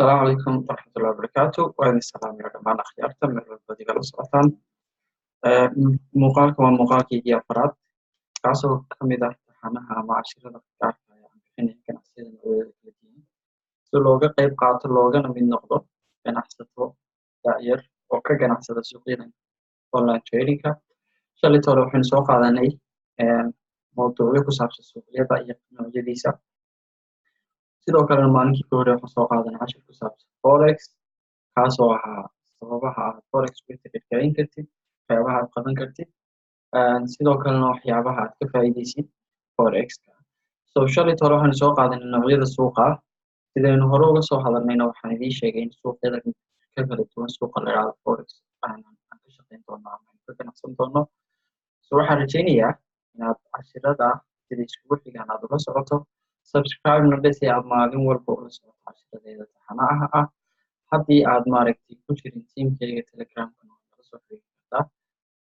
السلام عليكم ورحمة الله وبركاته وأهلا السلام يا جماعة أخيارتا من الفيديو الصوتان مقالكم ومقالكي أفراد كاسو كميدا تحنها مع شرطة كارتا يعني حين كان أسيدا نوية الكليتين سلوغا قيب قاعدة لوغا نمين نقضو كان أحسدو دائر وكا كان أحسد سوقينا والله تريدينكا شالي تولو حين سوق على ني موضوعي كسابس السوقية دائر نوية ديسا sidoo kale maalinkii ka hore waxaan soo qaadanay cashir ku saabsan forex kaasoo ahaa sababaha aad forex uga tixgelin kartid waxyaabaha aad qaban kartid sidoo kalena waxyaabaha aad ka faa'iidaysid forex-ka shalay hore waxaan soo qaadanay noocyada suuqa sidaynu hore uga soo hadalnayna waxaan idiin sheegay in suuqyada ka kala duwan suuqa la yidhaahdo forex aan ka shaqayn doono ama aan ka ganacsan doono waxaan rajaynayaa inaad cashirada sida iskugu xigaan aad ula socoto subscribe nodhesi aad maalin walba ula socoto cashiradeeda taxanaha ah haddii aad maaragtay ku jirin tiimkayga telegramka nala soo xiriiri kartaa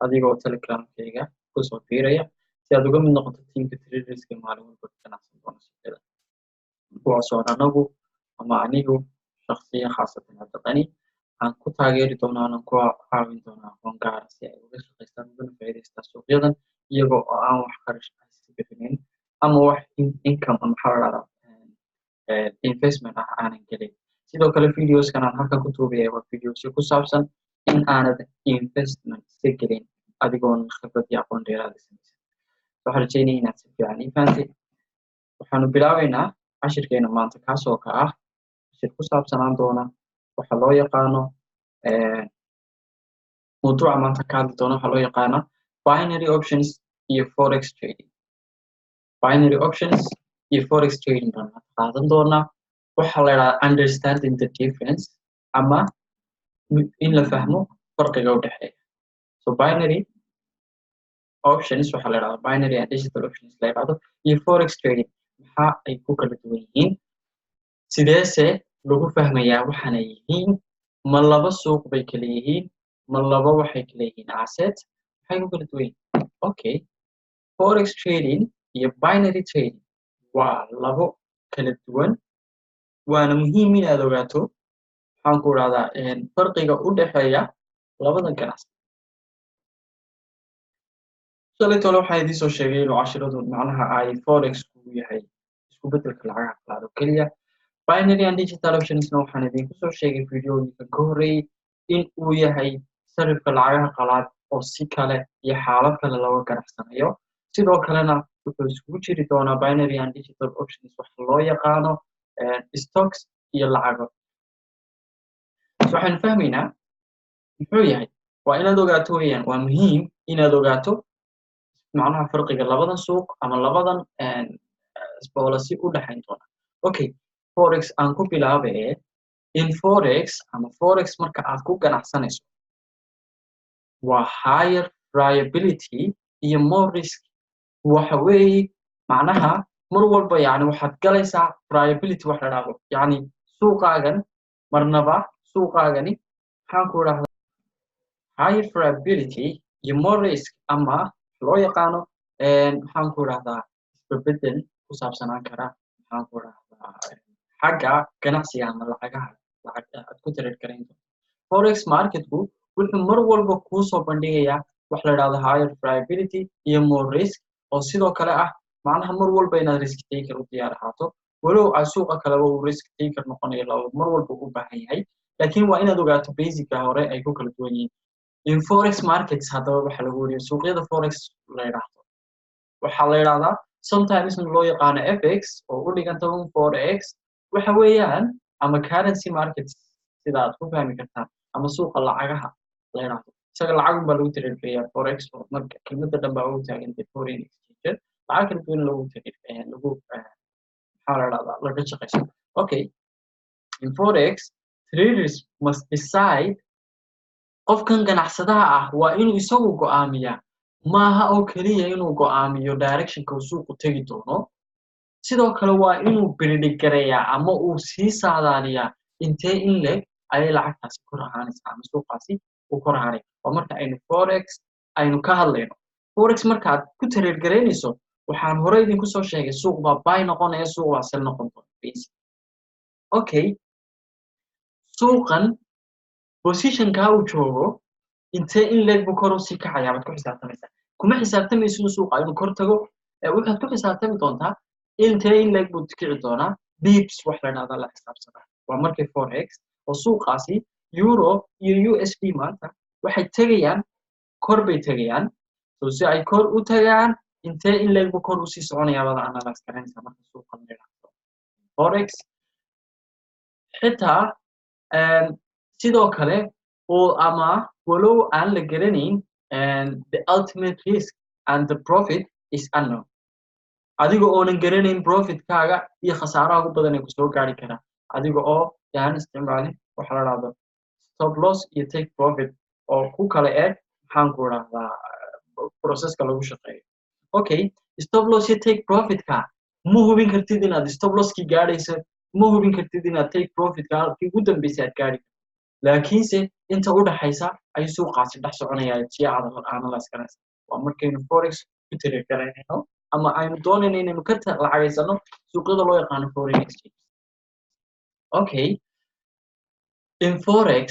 adigoo telegramkayga kusoo fiiraya si aad uga mid noqoto tiimka traderska maalin walba ganacsan doona suuqyada kuwaasoo anagu ama anigu shakhsiyan khaasatan hadda qani aan ku taageeri doono aanan ku caawin doono aqoon gaara si ay uga shaqaystaan ugana faa'iidaystaan suuqyadan iyagoo oo aan wax kharash iska bixinin ama wax income ama maxaa la dhahdaa investment ah aanan gelin sidoo kale videoskan aan halkan ku duubaya waa videos ku saabsan in aanad investment iska gelin adigoon khibrad iyo aqoon dheeraad samaysan waxaan rajaynaya inaad si fiican ii fahantay waxaanu bilaabaynaa cashirkeena maanta kaasoo ka ah cashir ku saabsanaan doona waxa loo yaqaano mawduuca maanta ka hadli doona waxa loo yaqaana binary options iyo forex trading binary options iyo forex trading baan qaadan doonaa waxa la yiraahdaa understanding the difference ama in la fahmo farqiga u dhexeeya binary options waxa la yiraahdaa binary and digital options la yiraahdo iyo forex trading waxa ay ku kala duwan yihiin sideese lagu fahmayaa waxana yihiin ma laba suuq bay kala yihiin ma laba waxay kala yihiin asset waxay ku kala duwan yihiin okay forex trading iyo binary trading waa labo kala duwan waana muhiim inaad ogaato waxaan ku raahdaa farqiga u dhexeeya labadan ganacsi shalaytole waxaan idiin soo sheegay inuu cashiradu macnaha ay forex uu yahay isku beddelka lacagaha qalaad oo keliya binary and digital optionsna waxaan idinku soo sheegay videoyinka ka horreeyay in uu yahay sarifka lacagaha qalaad oo si kale iyo xaalad kale looga ganacsanayo sidoo kalena wuxuu isugu jiri doonaa binary and digital options waxa loo yaqaano stocks iyo lacago waxaan fahmaynaa muxuu yahay waa inaad ogaato weeyaan waa muhiim inaad ogaato macnaha farqiga labadan suuq ama labadan policy u dhaxayn doona okay forex aan ku bilaabay in forex ama forex marka aad ku ganacsanayso waa higher variability iyo more risk waxa weeye macnaha mar walba yani waxaad galaysaa variability wax la dhaho yani suuqaagan marnaba suuqaagani maxaan ku idhahdaa higher variability iyo more risk ama loo yaqaano maxaan ku idhahdaa isbedel ku saabsanaan kara maxaan ku idhahdaa xagga ganacsiga ama lacagaha aad ku trade garayn doonto forex marketku wuxuu mar walba kuu soo bandhigayaa wax la idhahdo higher variability iyo more risk oo sidoo kale ah macnaha mar walba inaad risk taker u diyaar ahaato walow ay suuqa kaleba uu risk taker noqonayo laba mar walba u baahan yahay laakiin waa inaad ogaato basicka hore ay ku kala duwan yihiin in forex markets haddaba waxa lagu wariyo suuqyada forex la yidhaahdo waxaa la yidhahdaa sometimes loo yaqaano fx oo u dhiganta forex waxa weeyaan ama currency markets sida aad ku fahmi kartaan ama suuqa lacagaha la yidhaahdo isaga lacag baa lagu trade gareeyaa forex oo marka kelmadda dhan baa ugu taagantay foreign exchange lacag kala duwan lagu trade lagu maxaa la yidhahdaa laga shaqaysto okay in forex traders must decide qofkan ganacsadaha ah waa inuu isagu go'aamiyaa maaha oo keliya inuu go'aamiyo directionka uu suuqu tegi doono sidoo kale waa inuu predict gareeyaa ama uu sii saadaaliyaa intee in leg ayay lacagtaasi kor ahaanaysaa ama suuqaasi uu kor ahaanay waa marka aynu forex aynu ka hadlayno forex markaad ku trade garaynayso waxaan hore idinku soo sheegay suuq baa buy noqonaya suuq baa sell noqon doona okay suuqan position-ka uu joogo intee in leeg buu kor u sii kacayaa baad ku xisaabtamaysaa kuma xisaabtamaysid suuqa inuu kor tago waxaad ku xisaabtami doontaa intee in leeg buu kici doonaa bips wax la dhahdaa la xisaabsadaa waa markii forex oo suuqaasi euro iyo USD maanta waxay tegayaan kor bay tegayaan so si ay kor u tagaan intee in leeg buu kor u sii soconayaa baad analyze garanaysaa marka suuqa la yiraahdo forex xitaa sidoo kale oo ama walow aan la garanayn the ultimate risk and the profit is unknown adiga oonan garanayn profitkaaga iyo khasaaraha ugu badan ee kusoo gaari kara adiga oo yaan isticmaalin waxa la dhahdo stop loss iyo take profit oo ku kala eeg maxaan ku dhahdaa processka lagu shaqeeyo okay stop loss iyo take profitka ma hubin kartid inaad stop losskii gaadhayso ma hubin kartid inaad take profitka halkii ugu dambeysay aad gaadhi laakiinse inta u dhaxaysa ayuu suuqaasi dhex soconayaa si aad analyze garanaysa waa markaynu forex ku tirigalayno ama aynu doonayno inaynu ka lacagaysano suuqyada loo yaqaano foreign exchange okay in forex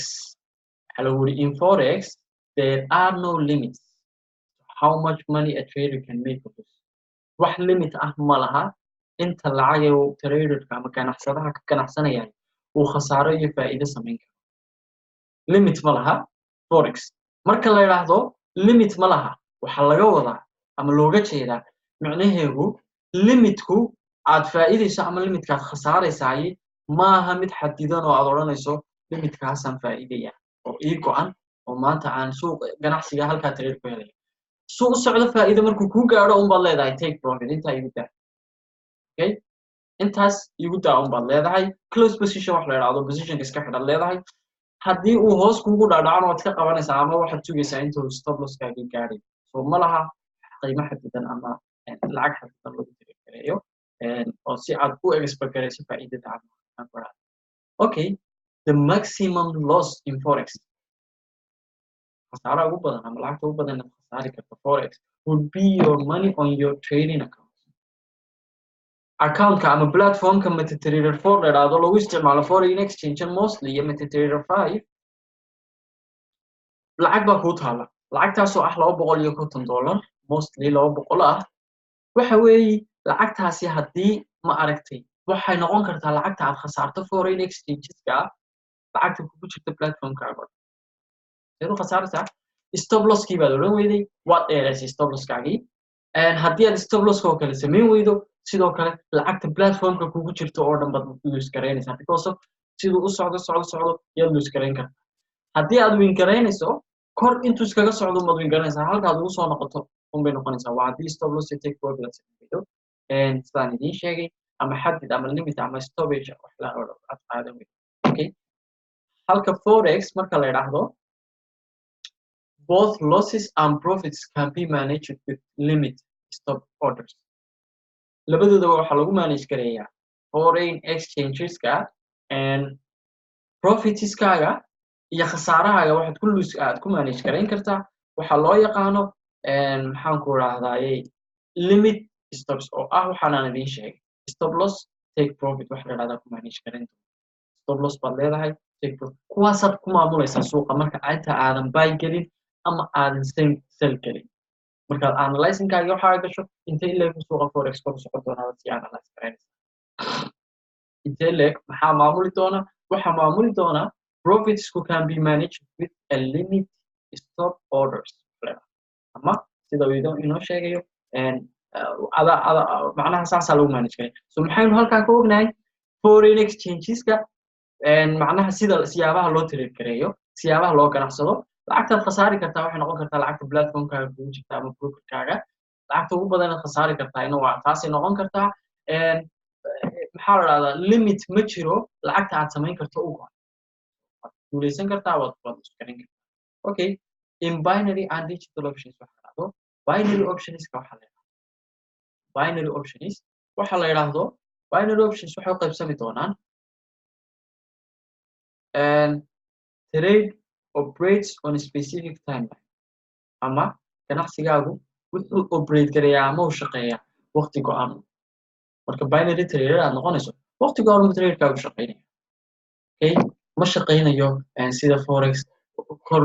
in forex there are no limits how much money a trader can make of this wax limit ah ma laha inta lacag uu traderka ama ganacsadaha ka ganacsanaya uu khasaaro iyo faa'iido sameyn karo limit ma laha forex marka la yiraahdo limit ma laha waxa laga wadaa ama looga jeedaa macnaheedu limitku aad faa'iideyso ama limitka aad khasaaraysaay ma aha mid xadidan oo aad oranayso limitkaasaan faa'iidaya oo ii go'an oo maanta aan suuq ganacsiga halka trade ku helay suuq socdo faa'iido markuu ku gaaro baad leedahay take profit inta igu daa okay intaas igu daa baad leedahay close position wax la yiraahdo position iska xidhan leedahay haddii uu hoos kugu dhaadhaco waad ka qabanaysaa ama waxaad sugaysaa intuu stop loss kaaga gaadhay soo ma laha qiimo xadidan ama lacag xadidan lagu tirigareeyo oo si aad u expect garayso faa'iidada aad okay the maximum loss in forex khasaaraha ugu badan ama lacagta ugu badan aad khasaari karto forex would be your money on your trading account ama platformka MetaTrader 4 la yiraahdo lagu isticmaalo foreign exchange mostly iyo MetaTrader 5 lacag baa ku taala lacagtaas oo ah $250 mostly 200 ah waxa weey lacagtaasi hadii ma aragtay waxay noqon kartaa lacagta aad khasaarto foreign exchangeska lacagta ku jirta platformkaaga sidoo khasaarta stop loss kii baad oran weyday what else stop loss kaagi hadii aad stop loss ko kale sameyn weydo sidoo kale lacagta platformka kugu jirto oo dhan baad use gareynaysaa because of sidoo u socdo yaad use gareyn kartaa hadii aad win gareynayso kor intuu iskaga socdo ma win gareynaysaa halka aad ugu soo noqoto bay noqonaysaa waa hadii stop loss take profit sameeyo sidaan idin sheegay ama xadid ama limit ama stoppage wax la oran aad qaadan weydo okay halka forex marka la yiraahdo both losses and profits can be managed with limit stop orders labadooda waxa lagu manage gareeyaa foreign exchangeska and profitskaaga iyo khasaarahaaga waxaad ku manage gareyn kartaa waxa loo yaqaano maxaan ku raahdaayay limit stops oo ah waxaan aan idin sheegay stop loss take profit wax la yiraahdo ku manage gareyn stop loss baad leedahay take profit kuwaasaad ku maamulaysaa suuqa marka inta aadan buy gelin ama aadan sell gelin markaad analyzing-kaaga waxa gasho intee leeg suuqa forex ku socon doona si analyze gareynaysa intee leeg maxaa maamuli doona waxa maamuli doona profits can be managed with a limit stop orders ama sida uu inoo sheegayo macnaha saasa lagu manage gareeyo so maxaynu halkaan ka ognahay foreign exchangeska macnaha sida siyaabaha loo trade gareeyo siyaabaha loo ganacsado lacagtaad khasaari kartaa waxay noqon kartaa lacagta platformkaaga kugu jirta ama brokerkaaga lacagta ugu badan aad khasaari kartaa ina waa taasay noqon kartaa maxaa la dhahdaa limit ma jiro lacagta aad samayn karto u go'an waad guulaysan kartaa waad isgarin kartaa okay in binary and digital options waxa la dhahdo binary optionska waxa la dhahdaa binary options waxa la yiraahdo binary options waxay u qaybsami doonaan trade operates on a specific timeline ama ganacsigaagu wuxuu operate gareeyaa ama uu shaqeeyaa waqti go'an marka binary trader aad noqonayso waqti go'an uu traderkaagu shaqeynaya okay ma shaqeynayo sida forex kor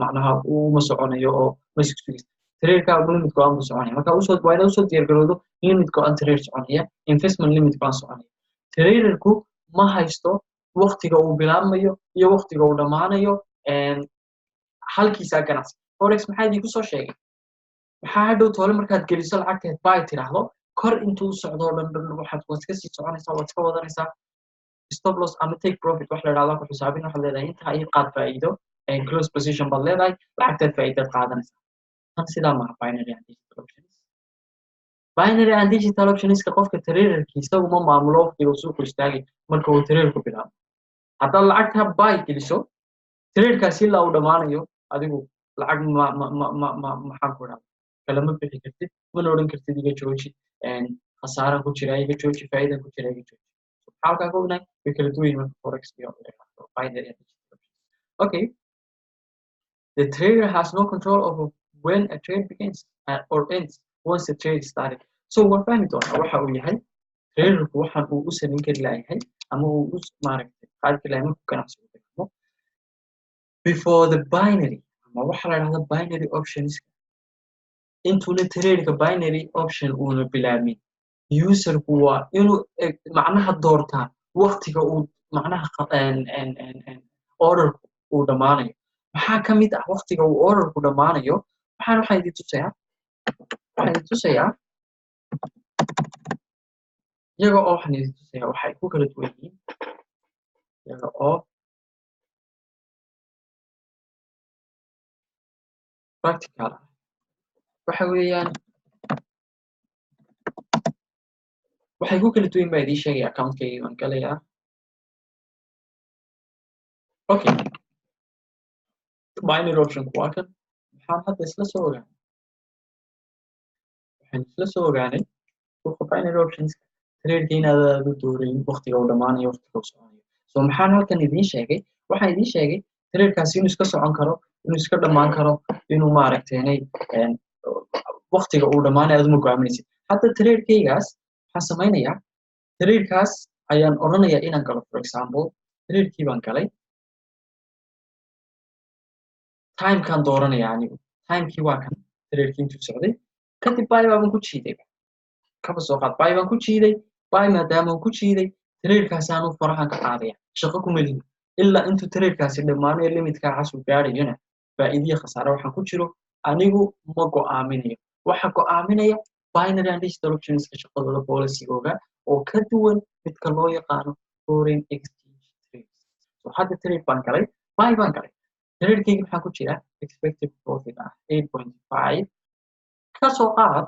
macnaha uu ma soconayo oo ma sugis trade-ka limit go-an buu soconaya marka waa inaad usoo diyaargarowdo limit go-an trade soconaya investment limit go-an soconaya traderku ma haysto waqtiga uu bilaabmayo iyo waqtiga uu dhammaanayo halkiisa ganacsi forex maxaa idinku soo sheegay maxaa hadhow toole markaad geliso lacagteed buy tiraahdo kor intuu socdo dhan waxaad iska sii soconaysaa waad iska wadanaysaa stop loss ama take profit wax la yiraahdo ku xisaabin waxa leedahay inta ay qaad faa'iido close position baad leedahay lacagteed faa'iidad qaadanaysaa tan sidaa ma binary and digital options binary and digital options ka qofka traderkiisa uma maamulo waqtiga uu suuq istaagay marka uu trader ku bilaabo haddaad lacagta buy geliso traderkaasi ilaa uu dhammaanayo adigu lacag maxaan ku dhahaa kalama bixi kartid mana odhan kartid iga jooji khasaara ku jira iga jooji faa'iida ku jira iga jooji halkaa ka ognahay way kala duwan yihiin forex iyo binary and digital options okay the trader has no control over when a trade begins or ends once the trade started so waan fahmi doonaa waxa uu yahay traderku waxaan uu u samayn kari layahay ama uu u maaragtay qaadi kari layahay markuu ganacsigu bilaabo before the binary ama waxa la yidhahda binary options intuuna traderka binary option uuna bilaabin userku waa inuu macnaha doortaa waqtiga uu macnaha orderku uu dhammaanayo maxaa ka mid ah waqtiga uu orderku dhammaanayo waxaan idin tusayaa iyaga oo waxaan idin tusayaa waxay ku kala duwan yihiin iyaga oo practical ah waxa weeyaan waxay ku kala duwan baa idiin sheegaya account-kayga waan galayaa okay binary option waa kan maxaan hadda isla soo ogaanay suuqa binary options trade-ka inaad aadu doorayn waqtiga uu dhammaanayo waqtiga uu soconayo so maxaan halkan idiin sheegay waxaan idiin sheegay trade-kaasi inuu iska socon karo inuu iska dhammaan karo inuu maaragtay waqtiga uu dhammaanayo aad uma go'aaminaysid hadda trade-kaygaas waxaan samaynayaa trade-kaas ayaan odhanayaa inaan galo for example trade-kii baan galay time-kaan dooranaya anigu time-kii waa kan trade-kii intuu socday kadib buy baan ku jiiday kaba soo qaad buy baan ku jiiday buy maadaama ku jiiday trade-kaasi aanu farahan ka qaadaya shaqo kuma lihin ilaa intuu trade-kaasi dhammaanayo limit-ka casuu gaarayona faa'iidiyo khasaare waxaan ku jiro anigu ma go'aaminayo waxa go'aaminaya binary and digital options ka shaqadooda policy-googa oo ka duwan midka loo yaqaano foreign exchange trades so hadda trade baan galay buy baan galay trade-kayga maxaa ku jira expected profit ah 8.5 kasoo qaad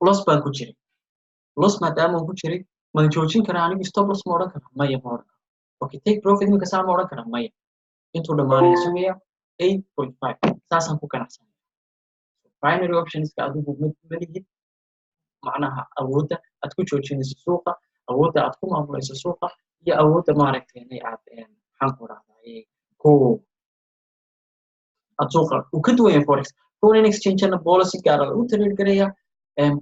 loss baan ku jiray loss maadaama uu ku jiray ma joojin karaa anigu stop loss ma odhan karaa maya ma odhan karo okay take profit iminka saa ma odhan karaa maya intuu dhammaanaya sugaya 8.5 saasaan ku ganacsanaya binary optionska adigu ma lihid macnaha awoodda aad ku joojinayso suuqa awoodda aad ku maamulayso suuqa iyo awoodda maaragtay inay aad maxaan ku rahdaa ku aad suuqa uu ka duwan yahay forex foreign exchange na policy gaar ah u trade garaya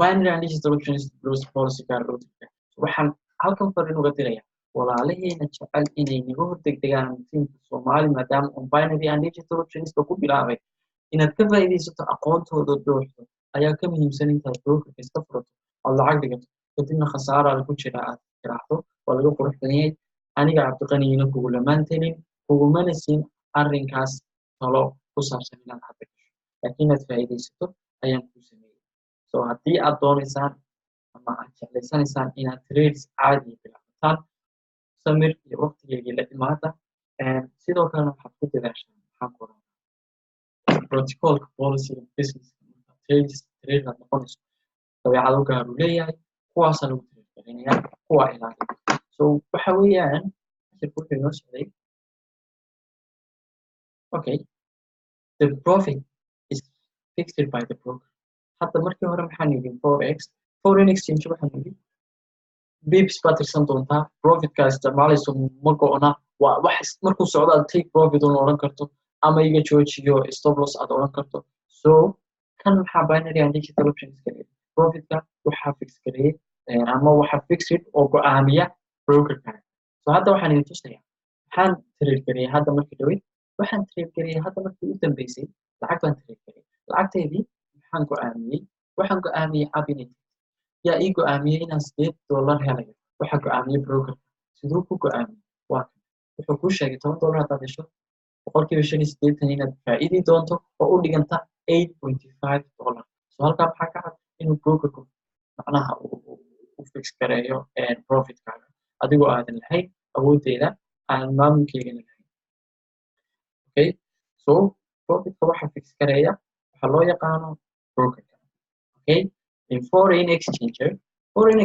binary and digital options policy gaar ah waxaan halkan fariin uga diraya walaalaheena jecel inay naga hordegdegaan tiimka Soomaali maadaama binary and digital options ku bilaabay inaad ka faa'iidaysato aqoontooda dooxdo ayaa ka muhiimsan intaad brokerka iska furato oo lacag dhigato kadibna khasaara ku jira aad tiraahdo waa laga qurux badan yahay aniga cabdiqaniina kugulamaan talin kugumana siin arrinkaas talo ku saabsan inaad hadda gasho laakiin inaad faa'iidaysato ayaan kuu sameeyey so haddii aad doonaysaan ama aad jeclaysanaysaan inaad trades caadi bilaabataan samir iyo waqtigeedii la imaada sidoo kalena waxaad ku dadaashaan maxaan ku rahaa protocolka policy business trades trade aad noqonayso dabeecado gaar uu leeyahay kuwaasa lagu tirigelinayaa kuwa ilaaliya so waxa weeyaan ashirku wuxuu inoo socday okay the profit is fixed by the broker hadda markii hore maxaan yidhi forex foreign exchange waxaan yidhi bips baad tirsan doontaa profitkaa isticmaalayso ma go'na waa wax markuu socdo aad take profit una odhan karto ama iga joojiyo stop loss aad odhan karto so kan maxaa binary and digital options ka leeyahay profitka waxaa fix gareeyay ama waxaa fixed oo go'aamiya brokerka so hadda waxaan idin tusayaa waxaan trade gariyay hadda markii dhaweyd waxaan trade gariyay hadda markii u dambeysay lacag baan trade gariyay lacagtaydii waxaan go'aamiyey cabinet yaa ii go'aamiyey inaan $8 helayo waxaa go'aamiyey broker siduu ku go'aamiyey waa wuxuu kuu sheegay $10 haddaad hesho boqolkiiba 85 inaad faa'iidi doonto oo u dhiganta $8.5 so halkaa maxaa ka cad inuu brokerku macnaha u fix gareeyo profitkaaga adigoo aadan lahayn awoodeeda aan maamulkeegana lahayn okay so profitka waxa fix gareeya waxa loo yaqaano brokerka okay in foreign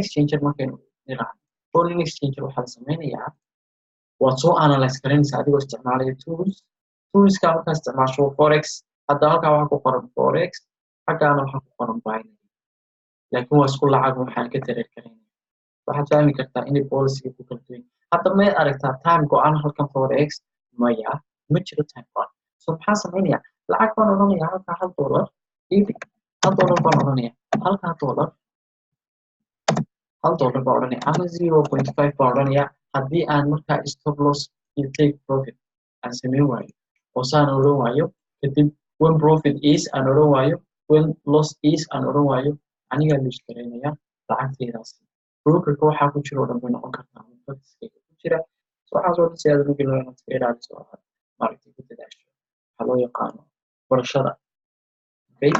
exchanger markaynu niraahdo foreign exchanger waxaa la sameynayaa waad soo analyze garanaysaa adigoo isticmaalaya toolska markaa isticmaasho forex hadda halkaa waxaa ku qoran forex xaggaana waxaa ku qoran binary laakiin waa isku lacag waxaan ka tareer karaynaya waxaad fahmi kartaa inay policyga ku kala duwan hadda may aragtaa time go-an halkan forex maya ma jiro time go-an so maxaa sameynaya lacag baan odhanaya halkaa $1 iibig $1 baan odhanaya halkaa $1 baan odhanaya ama 0.5 baan odhanaya haddii aan markaa stop loss iyo take profit aan sameyn waayo oo saan odhan waayo kadib when profit is aan odhan waayo when loss is aan odhan waayo anigaa lose garaynaya lacagtaydaas brokerka waxaa ku jira oo dhan bay noqon kartaa forexiskayga ku jira so waxaas oo dhan si aad ugu gelin inaad iska ilaaliso oo aad maaragtay ku dadaasho waxaa loo yaqaano barashada okay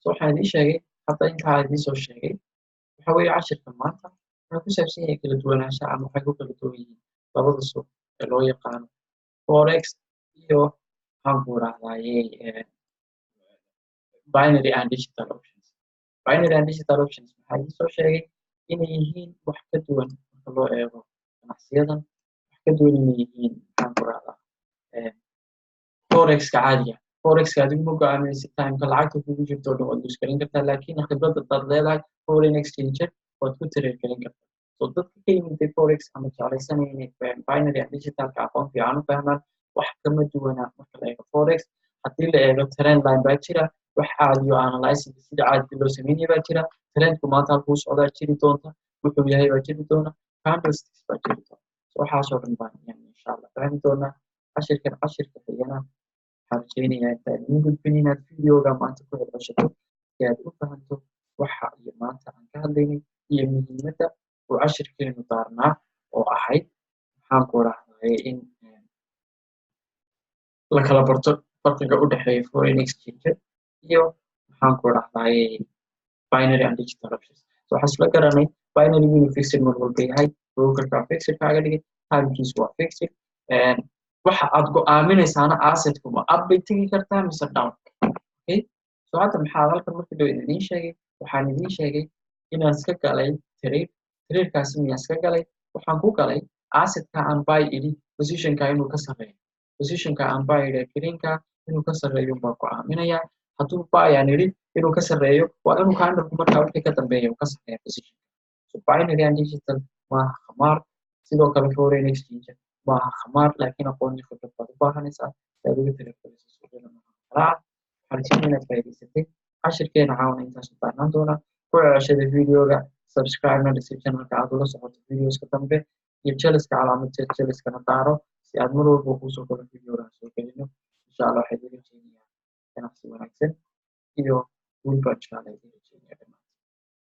so waxaan idiin sheegay hadda intaa idiin soo sheegay waxa weeye cashirka maanta wuxuu ku saabsan yahay kala duwanaanshaha ama waxay ku kala duwan yihiin labada suuq ee loo yaqaano forex iyo maxaan ku rahdaaye binary and digital options maxaa idiin soo sheegay inay yihiin wax ka duwan marka loo eego ganacsiyadan wax ka duwan inay yihiin maxaan ku rahdaa forexka caadiga forexka adigu ma go'aaminaysid timeka lacagta kugu jirto oo dhan waad lose garan kartaa laakiin khibrad hadaad leedahay foreign exchanger waad ku trade garan kartaa so dadka ka yimiday forex ama jeclaysanaya inay binary and digitalka aqoon fiican u fahmaan wax kama duwanaa marka la eego forex haddii la eego trend line baa jira wax caadiyo analyzing sida caadiga loo sameynaya baa jira trendku maanta halkuu socdaa jiri doonta wuxuu yahay baa jiri doona candlesticks baa jiri doona so waxaasoo dhan baan insha allah fahmi doonaa cashirka xigana waxaan rajeynayaa intaad idin gudbin inaad videoga maanta ku celceshato si aad u fahanto waxa iyo maanta aan ka hadlaynay iyo muhiimadda uu cashirkeenu daarnaa oo ahayd maxaan ku rahdaye in la kala barto farqiga u dhexeeya foreign exchange iyo maxaan ku rahdaye binary and digital options so waxaan isla garanay binary inuu fixed mar walba yahay brokerka fixed kaaga dhigay timekiisu waa fixed waxa aad go'aaminaysaana assetku ma up bay tegi kartaa mise down okay so hadda maxaa halkan markii dhow waxaan idiin sheegay inaan iska galay trade-kaasi miyaan iska galay waxaan ku galay assetka aan buy idhi positionka inuu ka sarreeyo positionka aan buy idhi greenka inuu ka sarreeyo baan go'aaminaya hadduu buy aan idhi inuu ka sarreeyo waa inuu candleku markaa wixii ka dambeeya uu ka sarreeya position so binary and digital maaha khamaar sidoo kale foreign exchange maaha khamaar laakiin aqoon iyo khibrad baad u baahanaysaa si aad uga talagelayso suuqyada noocan kala waxaan rajeynayaa inaad faa'iidaysatay cashirkeena caawana intaas u baahnaan doona ku celceshada videoga subscribe-na dhisi channelka aad ula socoto videoska dambe iyo jeliska calaamadteed jeliskana daaro si aad mar walba kuusoo galo videogaan soo gelino insha allah waxay idin rajeynayaa ganacsi wanaagsan iyo guul baan insha allah idin